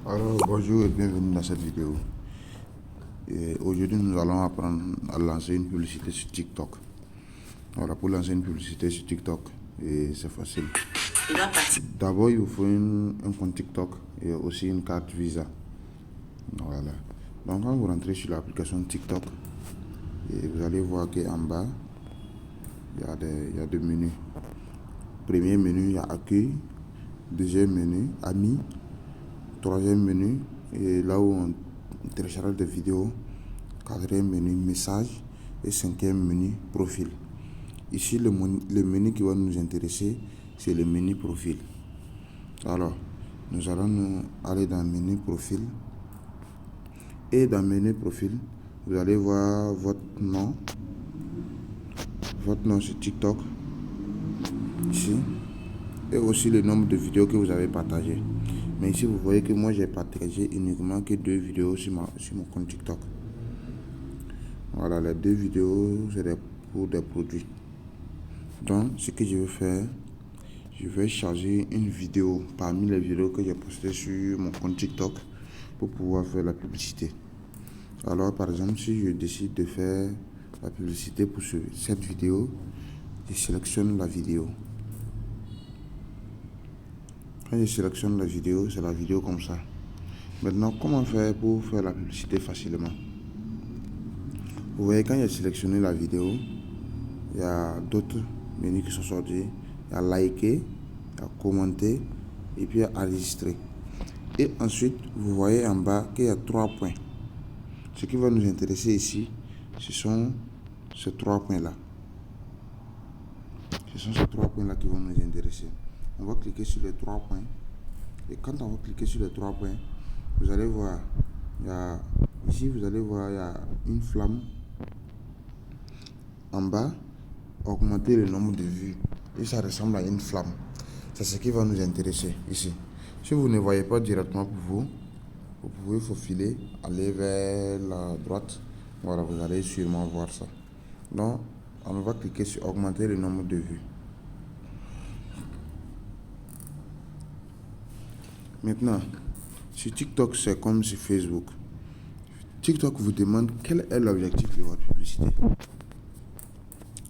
Alors bonjour et bienvenue dans cette vidéo. Aujourd'hui nous allons apprendre à lancer une publicité sur TikTok. Voilà, pour lancer une publicité sur TikTok, c'est facile. D'abord il vous faut un compte TikTok et aussi une carte Visa. Voilà. Donc quand vous rentrez sur l'application TikTok, vous allez voir qu'en bas il y a deux menus. Premier menu, il y a accueil. Deuxième menu, amis. Troisième menu, et là où on télécharge des vidéos. Quatrième menu, message. Et cinquième menu, profil. Ici, le menu qui va nous intéresser, c'est le menu profil. Alors, nous allons aller dans le menu profil. Et dans le menu profil, vous allez voir votre nom sur TikTok. Ici. Et aussi le nombre de vidéos que vous avez partagées. Mais ici, vous voyez que moi, j'ai partagé uniquement que 2 vidéos sur mon compte TikTok. Voilà, les 2 vidéos, c'est pour des produits. Donc, ce que je vais faire, je vais charger une vidéo parmi les vidéos que j'ai postées sur mon compte TikTok pour pouvoir faire la publicité. Alors, par exemple, si je décide de faire la publicité pour cette vidéo, je sélectionne la vidéo. Quand je sélectionne la vidéo, c'est la vidéo comme ça. Maintenant, comment faire pour faire la publicité facilement? Vous voyez, quand j'ai sélectionné la vidéo, il y a d'autres menus qui sont sortis. Il y a liker, il y a commenter et puis il y a enregistrer. Et ensuite, vous voyez en bas qu'il y a 3 points. Ce qui va nous intéresser ici, ce sont ces 3 points-là. Ce sont ces 3 points-là qui vont nous intéresser. On va cliquer sur les 3 points. Et quand on va cliquer sur les 3 points, vous allez voir, ici vous allez voir, il y a une flamme. En bas, augmenter le nombre de vues. Et ça ressemble à une flamme. C'est ce qui va nous intéresser ici. Si vous ne voyez pas directement pour vous, vous pouvez faufiler, aller vers la droite. Voilà, vous allez sûrement voir ça. Donc, on va cliquer sur augmenter le nombre de vues. Maintenant, sur TikTok, c'est comme sur Facebook. TikTok vous demande quel est l'objectif de votre publicité.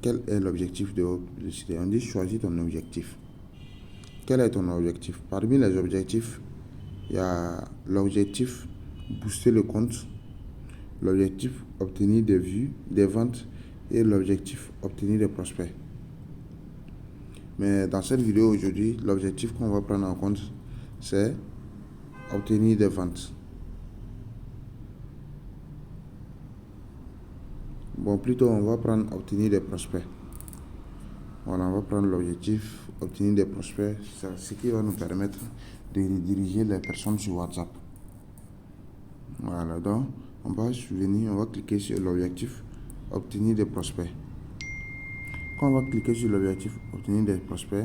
Quel est l'objectif de votre publicité? On dit choisis ton objectif. Quel est ton objectif? Parmi les objectifs, il y a l'objectif booster le compte, l'objectif obtenir des vues, des ventes et l'objectif obtenir des prospects. Mais dans cette vidéo aujourd'hui, l'objectif qu'on va prendre en compte, c'est obtenir des ventes. Bon, plutôt on va prendre obtenir des prospects. Voilà, on va prendre l'objectif obtenir des prospects, c'est ce qui va nous permettre de rediriger les personnes sur WhatsApp. Voilà, donc on va cliquer sur l'objectif obtenir des prospects. Quand on va cliquer sur l'objectif obtenir des prospects,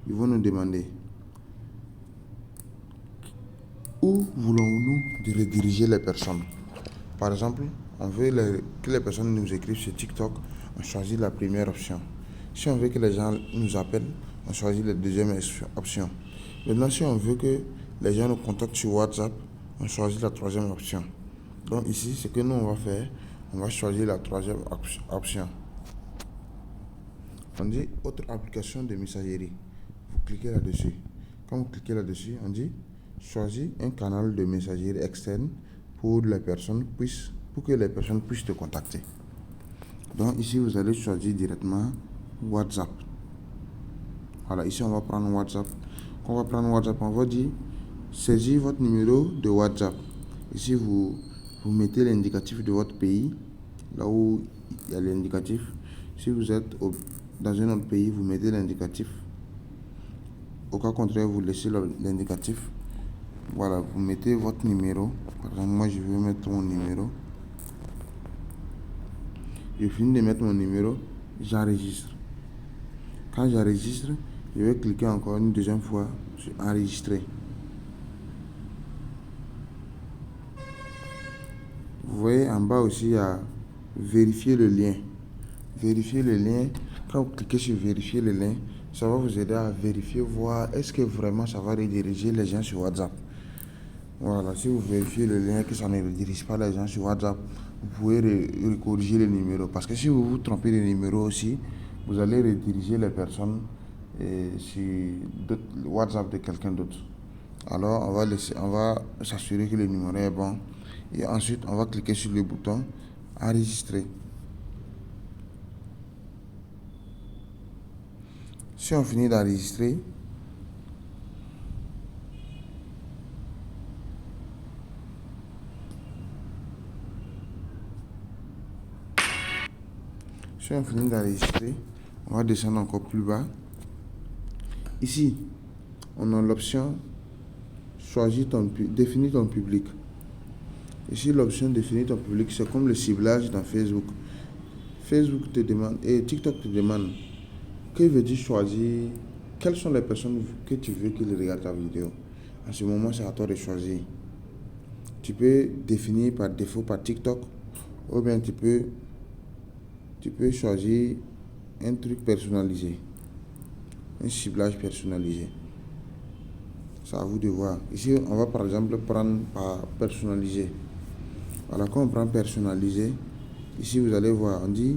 ils vont nous demander où voulons-nous rediriger les personnes. Par exemple, on veut que les personnes nous écrivent sur TikTok, on choisit la première option. Si on veut que les gens nous appellent, on choisit la deuxième option. Maintenant, si on veut que les gens nous contactent sur WhatsApp, on choisit la troisième option. Donc ici, ce que nous on va faire, on va choisir la troisième option. On dit autre application de messagerie. Vous cliquez là-dessus. Quand vous cliquez là-dessus, on dit choisis un canal de messagerie externe pour que les personnes puissent te contacter. Donc ici, vous allez choisir directement WhatsApp. Voilà, ici on va prendre WhatsApp. Quand on va prendre WhatsApp, on va dire saisis votre numéro de WhatsApp. Ici, vous mettez l'indicatif de votre pays, là où il y a l'indicatif. Si vous êtes dans un autre pays, vous mettez l'indicatif. Au cas contraire, vous laissez l'indicatif. Voilà, vous mettez votre numéro. Par exemple, moi je vais mettre mon numéro. Je finis de mettre mon numéro, j'enregistre. Quand j'enregistre, je vais cliquer encore une deuxième fois sur enregistrer. Vous voyez en bas aussi, il y a vérifier le lien. Vérifier le lien. Quand vous cliquez sur vérifier le lien, ça va vous aider à vérifier, voir est-ce que vraiment ça va rediriger les gens sur WhatsApp. Voilà, si vous vérifiez le lien que ça ne redirige pas les gens sur WhatsApp, vous pouvez corriger les numéros. Parce que si vous vous trompez de numéro aussi, vous allez rediriger les personnes sur WhatsApp de quelqu'un d'autre. Alors, on va s'assurer que le numéro est bon. Et ensuite, on va cliquer sur le bouton enregistrer. Si on finit d'enregistrer, on va descendre encore plus bas. Ici, on a l'option définir ton public. Ici, l'option définir ton public, c'est comme le ciblage dans Facebook. Facebook te demande et TikTok te demande que veux-tu choisir, quelles sont les personnes que tu veux qu'ils regardent ta vidéo. En ce moment, c'est à toi de choisir. Tu peux définir par défaut par TikTok ou bien tu peux choisir un truc personnalisé, un ciblage personnalisé. C'est à vous de voir. Ici, on va par exemple prendre par personnalisé. Voilà, quand on prend personnalisé, ici vous allez voir, on dit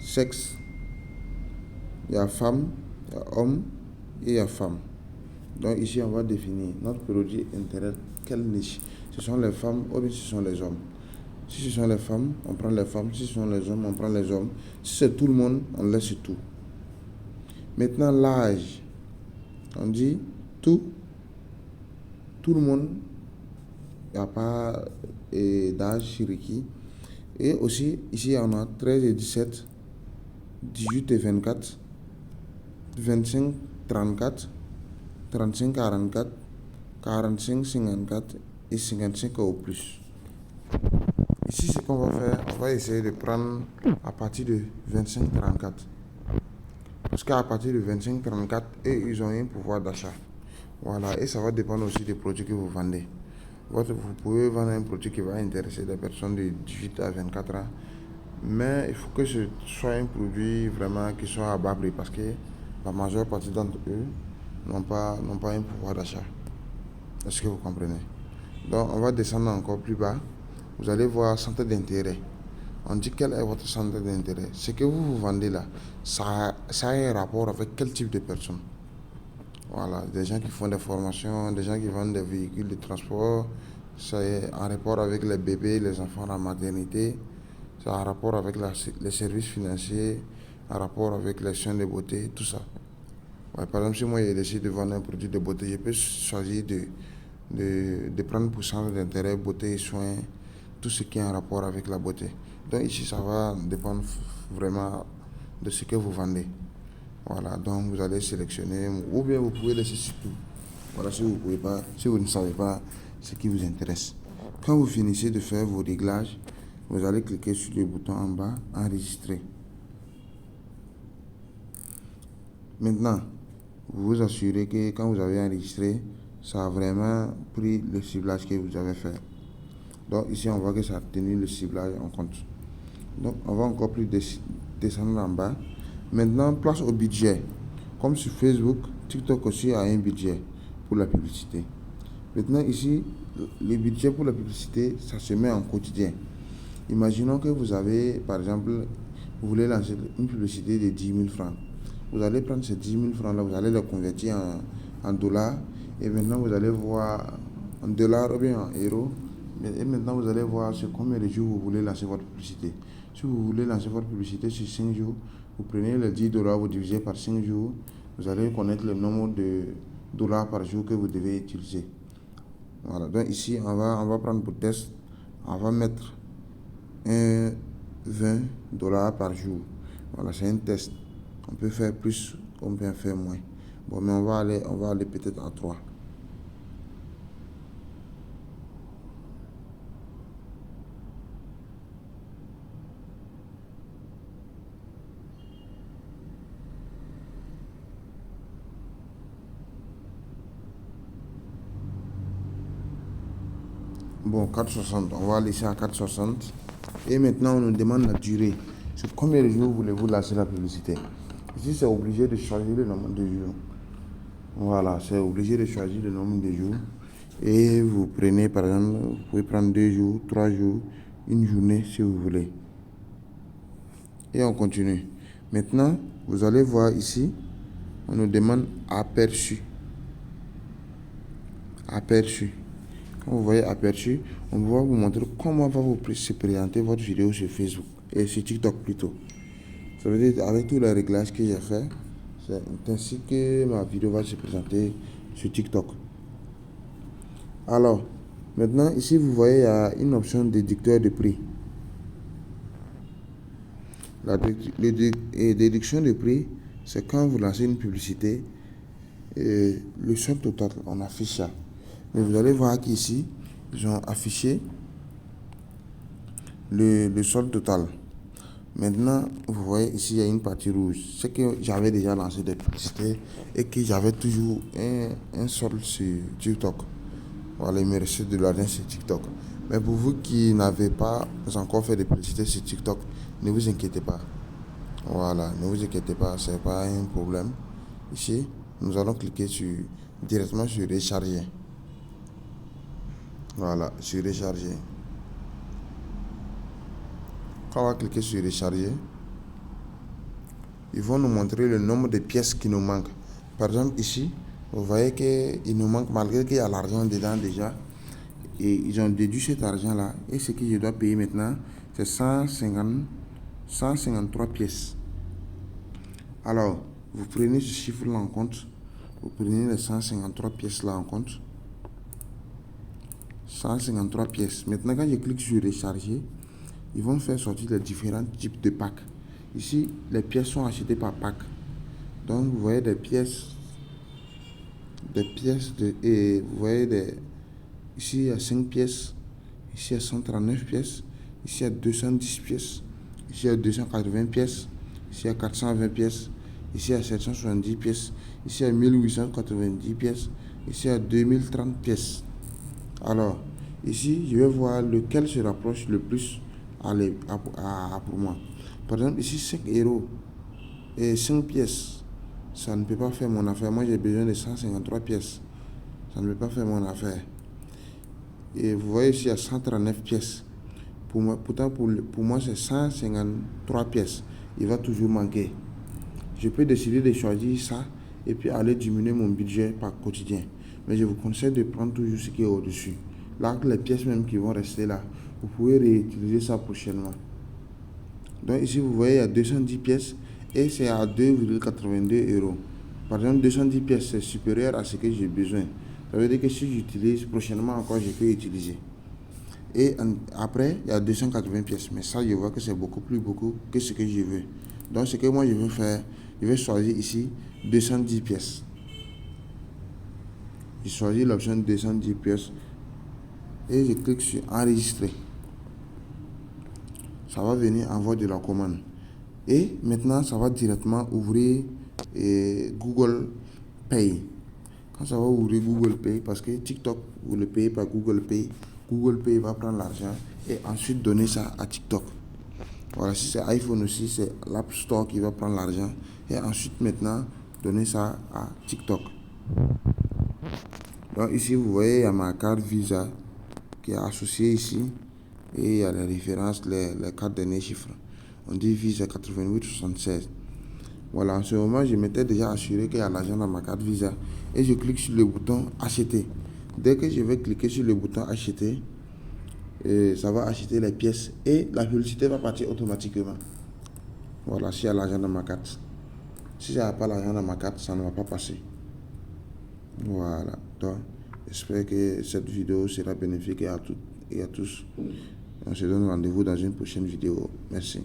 sexe. Il y a femme, il y a homme et il y a femme. Donc ici, on va définir notre produit intéresse quelle niche. Ce sont les femmes ou bien ce sont les hommes. Si ce sont les femmes, on prend les femmes. Si ce sont les hommes, on prend les hommes. Si c'est tout le monde, on laisse tout. Maintenant, l'âge. On dit tout le monde. Il n'y a pas d'âge chiriki. Et aussi, ici, on a 13 et 17, 18 et 24, 25, 34, 35, 44, 45, 54 et 55 au plus. Ici, ce qu'on va faire, on va essayer de prendre à partir de 25-34. Parce qu'à partir de 25-34, ils ont un pouvoir d'achat. Voilà, et ça va dépendre aussi des produits que vous vendez. Vous pouvez vendre un produit qui va intéresser des personnes de 18 à 24 ans. Mais il faut que ce soit un produit vraiment qui soit à bas prix parce que la majeure partie d'entre eux n'ont pas un pouvoir d'achat. Est-ce que vous comprenez? Donc, on va descendre encore plus bas. Vous allez voir centre d'intérêt. On dit quel est votre centre d'intérêt. Ce que vous vendez là, ça a un rapport avec quel type de personnes. Voilà, des gens qui font des formations, des gens qui vendent des véhicules de transport. C'est en rapport avec les bébés, les enfants à la maternité. C'est en rapport avec les services financiers, en rapport avec les soins de beauté, tout ça. Ouais, par exemple, si moi j'ai décidé de vendre un produit de beauté, je peux choisir de prendre pour centre d'intérêt beauté et soins, tout ce qui est en rapport avec la beauté. Donc ici, ça va dépendre vraiment de ce que vous vendez. Voilà, donc vous allez sélectionner, ou bien vous pouvez laisser sur tout. Voilà, si vous ne savez pas ce qui vous intéresse. Quand vous finissez de faire vos réglages, vous allez cliquer sur le bouton en bas, enregistrer. Maintenant, vous vous assurez que quand vous avez enregistré, ça a vraiment pris le ciblage que vous avez fait. Donc ici, on voit que ça a tenu le ciblage en compte. Donc on va encore plus descendre en bas. Maintenant, place au budget. Comme sur Facebook, TikTok aussi a un budget pour la publicité. Maintenant ici, le budget pour la publicité, ça se met en quotidien. Imaginons que vous avez, par exemple, vous voulez lancer une publicité de 10 000 francs. Vous allez prendre ces 10 000 francs là, vous allez les convertir en dollars. Et maintenant, vous allez voir en dollars ou bien en euros. Et maintenant, vous allez voir sur combien de jours vous voulez lancer votre publicité. Si vous voulez lancer votre publicité sur 5 jours, vous prenez les 10 $, vous divisez par 5 jours. Vous allez connaître le nombre de dollars par jour que vous devez utiliser. Voilà, donc ici, on va prendre pour test, on va mettre 20 $ par jour. Voilà, c'est un test. On peut faire plus, on peut faire moins. Bon, mais on va aller peut-être à 3. Bon, 4,60, on va laisser à 4,60. Et maintenant, on nous demande la durée. Sur combien de jours voulez-vous lancer la publicité? Ici, c'est obligé de choisir le nombre de jours. Voilà, c'est obligé de choisir le nombre de jours. Et vous prenez par exemple, vous pouvez prendre 2 jours, 3 jours, une journée si vous voulez. Et on continue. Maintenant, vous allez voir ici, on nous demande aperçu. Aperçu. Quand vous voyez aperçu, on va vous montrer comment va vous se présenter votre vidéo sur Facebook et sur TikTok plutôt. Ça veut dire avec tous les réglages que j'ai fait, c'est ainsi que ma vidéo va se présenter sur TikTok. Alors, maintenant ici vous voyez il y a une option déducteur de prix. La déduction de prix, c'est quand vous lancez une publicité, et le solde total, on affiche ça. Mais vous allez voir qu'ici, ils ont affiché le solde total. Maintenant, vous voyez ici, il y a une partie rouge. C'est que j'avais déjà lancé des publicités et que j'avais toujours un solde sur TikTok. Voilà, il me restait de l'argent sur TikTok. Mais pour vous qui n'avez pas encore fait de publicité sur TikTok, ne vous inquiétez pas. Voilà, ne vous inquiétez pas, c'est pas un problème. Ici, nous allons cliquer directement sur recharger. Voilà, sur recharger. Quand on va cliquer sur recharger, ils vont nous montrer le nombre de pièces qui nous manquent. Par exemple, ici, vous voyez qu'il nous manque, malgré qu'il y a l'argent dedans déjà, et ils ont déduit cet argent-là. Et ce que je dois payer maintenant, c'est 153 pièces. Alors, vous prenez ce chiffre-là en compte. Vous prenez les 153 pièces-là en compte. 153 pièces. Maintenant, quand je clique sur recharger, ils vont faire sortir les différents types de packs. Ici, les pièces sont achetées par pack. Donc, vous voyez des pièces. Et vous voyez ici, il y a 5 pièces. Ici, il y a 139 pièces. Ici, il y a 210 pièces. Ici, il y a 280 pièces. Ici, il y a 420 pièces. Ici, il y a 770 pièces. Ici, il y a 1890 pièces. Ici, il y a 2030 pièces. Alors, ici, je vais voir lequel se rapproche le plus pour moi. Par exemple, ici, 5 euros et 5 pièces. Ça ne peut pas faire mon affaire. Moi, j'ai besoin de 153 pièces. Ça ne peut pas faire mon affaire. Et vous voyez ici, il y a 139 pièces. Pourtant, pour moi, c'est 153 pièces. Il va toujours manquer. Je peux décider de choisir ça et puis aller diminuer mon budget par quotidien. Mais je vous conseille de prendre toujours ce qui est au-dessus. Là, les pièces même qui vont rester là, vous pouvez réutiliser ça prochainement. Donc ici, vous voyez, il y a 210 pièces et c'est à 2,82 euros. Par exemple, 210 pièces, c'est supérieur à ce que j'ai besoin. Ça veut dire que si j'utilise prochainement encore, je peux utiliser. Et après, il y a 280 pièces. Mais ça, je vois que c'est beaucoup que ce que je veux. Donc, ce que moi, je veux faire, je vais choisir ici 210 pièces. Je choisis l'option 210 pièces et je clique sur enregistrer. Ça va venir envoyer de la commande. Et maintenant, ça va directement ouvrir Google Pay. Quand ça va ouvrir Google Pay, parce que TikTok, vous le payez par Google Pay, Google Pay va prendre l'argent et ensuite donner ça à TikTok. Voilà, si c'est iPhone aussi, c'est l'App Store qui va prendre l'argent et ensuite maintenant donner ça à TikTok. Donc ici, vous voyez, il y a ma carte Visa qui est associée ici et il y a les références, les 4 derniers chiffres. On dit Visa 8876. Voilà, en ce moment, je m'étais déjà assuré qu'il y a l'argent dans ma carte Visa et je clique sur le bouton acheter. Dès que je vais cliquer sur le bouton acheter, ça va acheter les pièces et la publicité va partir automatiquement. Voilà, s'il y a l'argent dans ma carte. Si il n'y a pas l'argent dans ma carte, ça ne va pas passer. Voilà, donc j'espère que cette vidéo sera bénéfique à toutes et à tous. On se donne rendez-vous dans une prochaine vidéo. Merci.